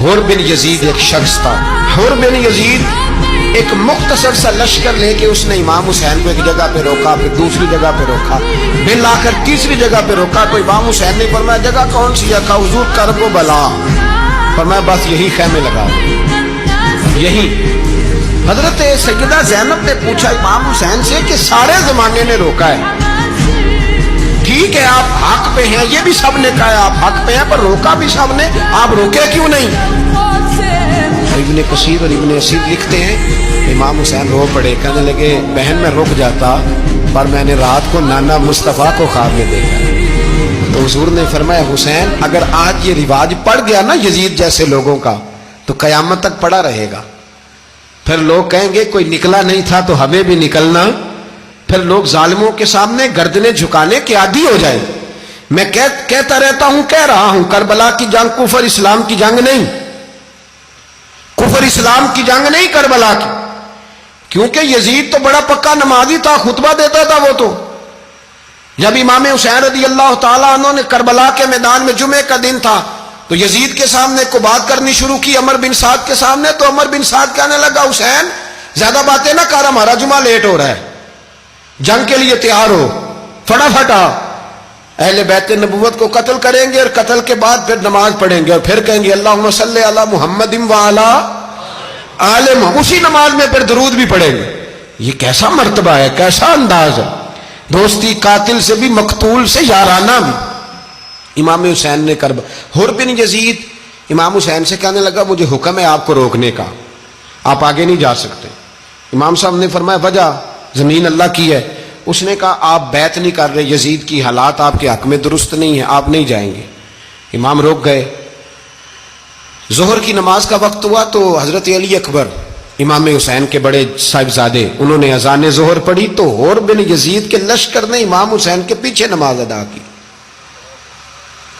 حر بن یزید ایک شخص تھا. حر بن یزید ایک مختصر سا لشکر لے کے اس نے امام حسین کو ایک جگہ پہ روکا، پھر دوسری جگہ پہ روکا، پھر لا کر تیسری جگہ پہ روکا. تو امام حسین نے فرمایا جگہ کون سی ہے؟ کہا حضور کرب و بلا. فرمایا بس یہی خیمے لگا یہی. حضرت سیدہ زینب نے پوچھا امام حسین سے کہ سارے زمانے نے روکا ہے، ٹھیک ہے آپ حق پہ ہیں، یہ بھی سب نے کہا ہے آپ حق پہ ہیں، پر روکا بھی سب نے، آپ روکے کیوں نہیں؟ ابن کثیر اور ابن اسیر لکھتے ہیں امام حسین رو پڑے، کہنے لگے بہن میں رک جاتا پر میں نے رات کو نانا مصطفیٰ کو خواب میں دیکھا. تو حضور نے فرمایا حسین اگر آج یہ رواج پڑ گیا نا یزید جیسے لوگوں کا تو قیامت تک پڑا رہے گا. پھر لوگ کہیں گے کوئی نکلا نہیں تھا تو ہمیں بھی نکلنا. پھر لوگ ظالموں کے سامنے گردنیں جھکانے کے عادی ہو جائیں. میں کہتا رہتا ہوں، کہہ رہا ہوں، کربلا کی جنگ کفر اسلام کی جنگ نہیں، کفر اسلام کی جنگ نہیں کربلا کی. کیونکہ یزید تو بڑا پکا نمازی تھا، خطبہ دیتا تھا. وہ تو جب امام حسین رضی اللہ تعالیٰ عنہ نے کربلا کے میدان میں جمعے کا دن تھا تو یزید کے سامنے کو بات کرنی شروع کی عمر بن سعد کے سامنے. تو عمر بن سعد کہنے لگا حسین زیادہ باتیں نہ کر، ہمارا جمعہ لیٹ ہو رہا ہے، جنگ کے لیے تیار ہو، فٹافٹ آ. اہل بیت نبوت کو قتل کریں گے اور قتل کے بعد پھر نماز پڑھیں گے اور پھر کہیں گے اللہم صلی علی محمد وعلی آل محمد، اسی نماز میں پھر درود بھی پڑھیں گے. یہ کیسا مرتبہ ہے، کیسا انداز ہے، دوستی قاتل سے بھی مقتول سے یارانہ بھی. امام حسین نے حر بن یزید امام حسین سے کہنے لگا مجھے حکم ہے آپ کو روکنے کا، آپ آگے نہیں جا سکتے. امام صاحب نے فرمایا وجہ؟ زمین اللہ کی ہے. اس نے کہا آپ بیعت نہیں کر رہے، یزید کی حالات آپ کے حق میں درست نہیں ہیں، آپ نہیں جائیں گے. امام روک گئے. ظہر کی نماز کا وقت ہوا تو حضرت علی اکبر امام حسین کے بڑے صاحبزادے انہوں نے اذان ظہر پڑھی تو حر بن یزید کے لشکر نے امام حسین کے پیچھے نماز ادا کی.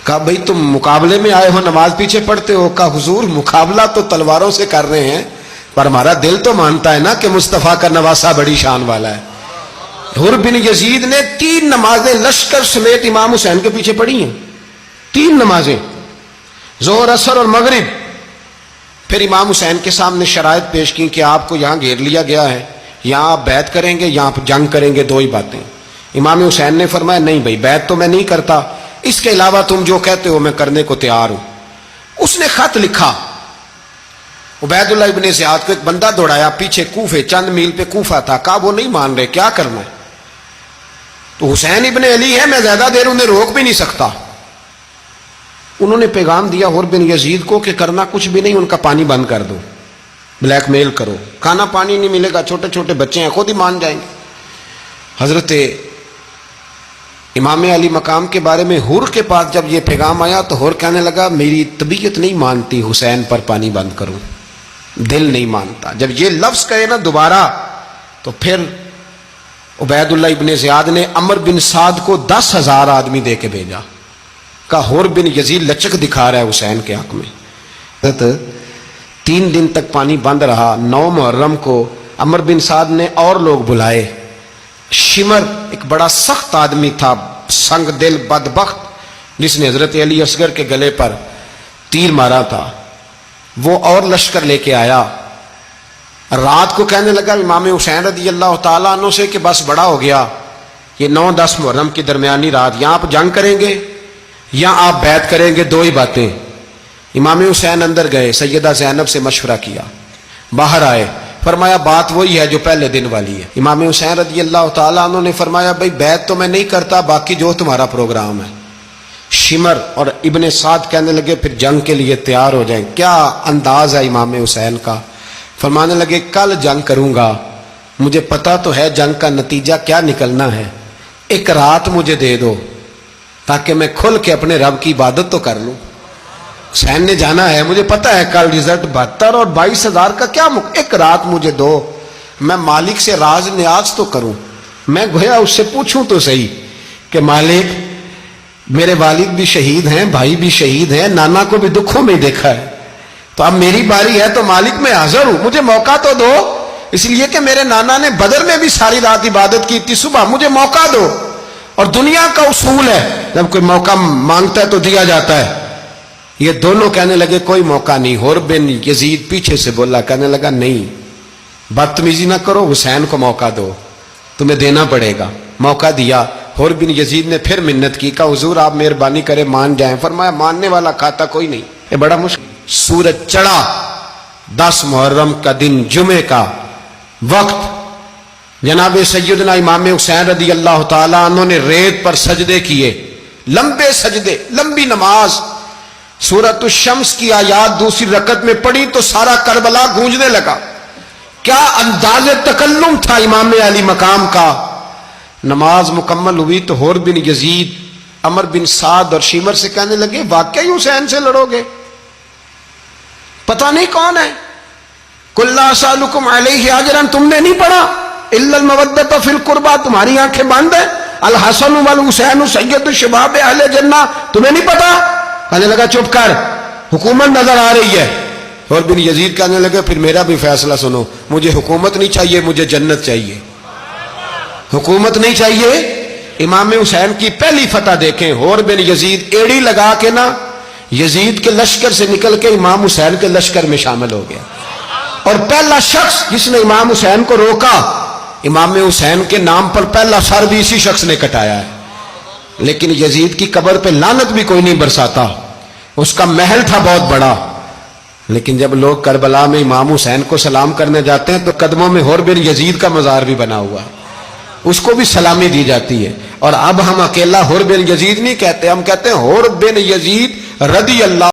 کہا بھئی تم مقابلے میں آئے ہو نماز پیچھے پڑھتے ہو؟ کہا حضور مقابلہ تو تلواروں سے کر رہے ہیں پر ہمارا دل تو مانتا ہے نا کہ مصطفیٰ کا نواسہ بڑی شان والا ہے. حر بن یزید نے 3 نمازیں لشکر سمیت امام حسین کے پیچھے پڑھی ہیں، 3 نمازیں، ظہر اثر اور مغرب. پھر امام حسین کے سامنے شرائط پیش کی کہ آپ کو یہاں گھیر لیا گیا ہے، یہاں آپ بیعت کریں گے، یہاں جنگ کریں گے، 2 ہی باتیں. امام حسین نے فرمایا نہیں بھائی بیعت تو میں نہیں کرتا، اس کے علاوہ تم جو کہتے ہو میں کرنے کو تیار ہوں. اس نے خط لکھا، عبید اللہ ابن زیاد کو ایک بندہ دوڑایا پیچھے، کوفے چند میل پہ کوفہ تھا. کہا وہ نہیں مان رہے، کیا کرنا ہے؟ تو حسین ابن علی ہے، میں زیادہ دیر انہیں روک بھی نہیں سکتا. انہوں نے پیغام دیا حر بن یزید کو کہ کرنا کچھ بھی نہیں، ان کا پانی بند کر دو، بلیک میل کرو، کھانا پانی نہیں ملے گا، چھوٹے چھوٹے بچے ہیں، خود ہی مان جائیں گے. حضرت امام علی مقام کے بارے میں حر کے پاس جب یہ پیغام آیا تو حر کہنے لگا میری طبیعت نہیں مانتی حسین پر پانی بند کروں، دل نہیں مانتا. جب یہ لفظ کہے نا دوبارہ تو پھر عبید اللہ ابن زیاد نے عمر بن سعد کو 10,000 آدمی دے کے بھیجا. کہا حر بن یزید لچک دکھا رہا ہے حسین کے حق میں. 3 دن تک پانی بند رہا. 9 محرم کو عمر بن سعد نے اور لوگ بلائے. شمر ایک بڑا سخت آدمی تھا، سنگ دل بدبخت، جس نے حضرت علی اصغر کے گلے پر تیر مارا تھا، وہ اور لشکر لے کے آیا. رات کو کہنے لگا امام حسین رضی اللہ تعالیٰ عنہ سے کہ بس بڑا ہو گیا، یہ 9-10 محرم کی درمیانی رات، یہاں آپ جنگ کریں گے یا آپ بیعت کریں گے، 2 ہی باتیں. امام حسین اندر گئے، سیدہ زینب سے مشورہ کیا، باہر آئے، فرمایا بات وہی ہے جو پہلے دن والی ہے. امام حسین رضی اللہ تعالیٰ عنہ نے فرمایا بھائی بیعت تو میں نہیں کرتا، باقی جو تمہارا پروگرام ہے. شمر اور ابن سعد کہنے لگے پھر جنگ کے لیے تیار ہو جائیں. کیا انداز ہے امام حسین کا. فرمانے لگے کل جنگ کروں گا، مجھے پتا تو ہے جنگ کا نتیجہ کیا نکلنا ہے، 1 رات مجھے دے دو تاکہ میں کھل کے اپنے رب کی عبادت تو کر لوں. حسین نے جانا ہے، مجھے پتا ہے کل رزلٹ 72 اور 22,000 کا کیا 1 رات مجھے دو، میں مالک سے راز نیاز تو کروں. میں گویا اس سے پوچھوں تو صحیح کہ مالک میرے والد بھی شہید ہیں، بھائی بھی شہید ہیں، نانا کو بھی دکھوں میں دیکھا ہے، تو اب میری باری ہے تو مالک میں حاضر ہوں، مجھے موقع تو دو. اس لیے کہ میرے نانا نے بدر میں بھی ساری رات عبادت کی تھی، صبح مجھے موقع دو. اور دنیا کا اصول ہے جب کوئی موقع مانگتا ہے تو دیا جاتا ہے. یہ دونوں کہنے لگے کوئی موقع نہیں. حر بن یزید پیچھے سے بولا, کہنے لگا نہیں بدتمیزی نہ کرو, حسین کو موقع دو, تمہیں دینا پڑے گا. موقع دیا. حر بن یزید نے پھر منت کی, کہا حضور آپ مہربانی کرے مان جائیں. فرمایا ماننے والا کھاتا کوئی نہیں. یہ بڑا مشکل. سورج چڑھا, 10 محرم کا دن, جمعے کا وقت. جناب سیدنا امام حسین رضی اللہ تعالیٰ عنہ نے ریت پر سجدے کیے, لمبے سجدے, لمبی نماز. سورۃ الشمس کی آیات دوسری رکعت میں پڑھی تو سارا کربلا گونجنے لگا. کیا انداز تکلم تھا امام علی مقام کا. نماز مکمل ہوئی تو حر بن یزید, عمر بن سعد اور شیمر سے کہنے لگے واقعی حسین سے لڑو گے؟ پتہ نہیں کون ہے. قل لا اسألکم علیہ اجرا, تم نے نہیں پڑھا الا المودۃ فی القربى, تمہاری آنکھیں بند ہیں. الحسن والحسین سید الشباب اہل جنہ, تمہیں نہیں پتا؟ کہنے لگا چپ کر, حکومت نظر آ رہی ہے. اور بن یزید کہنے لگا پھر میرا بھی فیصلہ سنو, مجھے حکومت نہیں چاہیے, مجھے جنت چاہیے. حکومت نہیں چاہیے. امام حسین کی پہلی فتح دیکھیں, حر بن یزید ایڑی لگا کے نا یزید کے لشکر سے نکل کے امام حسین کے لشکر میں شامل ہو گیا. اور پہلا شخص جس نے امام حسین کو روکا, امام حسین کے نام پر پہلا سر بھی اسی شخص نے کٹایا ہے. لیکن یزید کی قبر پہ لعنت بھی کوئی نہیں برساتا, اس کا محل تھا بہت بڑا. لیکن جب لوگ کربلا میں امام حسین کو سلام کرنے جاتے ہیں تو قدموں میں حر بن یزید کا مزار بھی بنا ہوا ہے, اس کو بھی سلامی دی جاتی ہے. اور اب ہم اکیلا حر بن یزید نہیں کہتے, ہم کہتے ہیں حر بن یزید رضی اللہ